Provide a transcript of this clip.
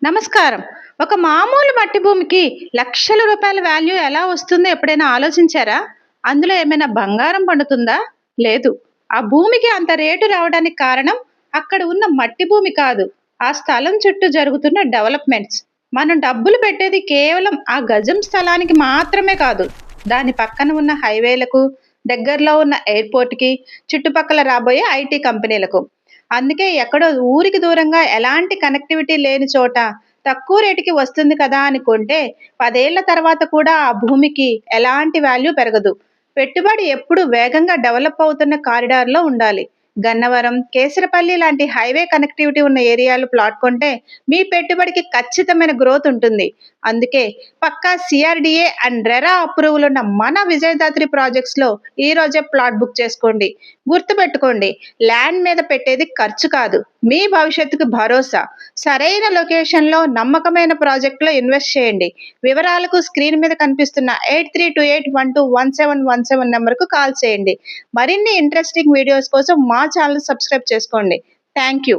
నమస్కారం. ఒక మామూలు మట్టి భూమికి లక్షల రూపాయల వాల్యూ ఎలా వస్తుందో ఎప్పుడైనా ఆలోచించారా? అందులో ఏమైనా బంగారం పండుతుందా? లేదు. ఆ భూమికి అంత రేటు రావడానికి కారణం అక్కడ ఉన్న మట్టి భూమి కాదు. ఆ స్థలం చుట్టూ జరుగుతున్న డెవలప్‌మెంట్స్. మనం డబ్బులు పెట్టేది కేవలం ఆ గజం స్థలానికి మాత్రమే కాదు. దాని పక్కన ఉన్న హైవేలకు, దగ్గరలో ఉన్న ఎయిర్‌పోర్ట్‌కి, చుట్టుపక్కల రాబోయే ఐటీ కంపెనీలకు. అందుకే ఎక్కడో ఊరికి దూరంగా ఎలాంటి కనెక్టివిటీ లేని చోట తక్కువ రేటుకి వస్తుంది కదా అని కొంటే 10 ఏళ్ల తర్వాత కూడా ఆ భూమికి ఎలాంటి వాల్యూ పెరగదు. పెట్టుబడి ఎప్పుడు వేగంగా డెవలప్ అవుతున్న కారిడార్‌లో ఉండాలి. గన్నవరం, కేసరపల్లి లాంటి హైవే కనెక్టివిటీ ఉన్న ఏరియాలో ప్లాట్ కొంటే మీ పెట్టుబడికి ఖచ్చితమైన గ్రోత్ ఉంటుంది. అందుకే పక్కా సిఆర్‌డిఏ అండ్ రెరా అప్రూవల్ ఉన్న మన విజయదాత్రి ప్రాజెక్ట్స్‌లో ఈ రోజే ప్లాట్ బుక్ చేసుకోండి. గుర్తుపెట్టుకోండి, ల్యాండ్ మీద పెట్టేది ఖర్చు కాదు, మీ భవిష్యత్తుకు భరోసా. సరైన లొకేషన్‌లో నమ్మకమైన ప్రాజెక్ట్‌లో ఇన్వెస్ట్ చేయండి. వివరాలకు స్క్రీన్ మీద కనిపిస్తున్న 8328121717 నంబర్‌కు కాల్ చేయండి. మరిన్ని ఇంట్రెస్టింగ్ వీడియోస్ కోసం మా ఛానల్ సబ్స్క్రైబ్ చేసుకోండి. Thank you.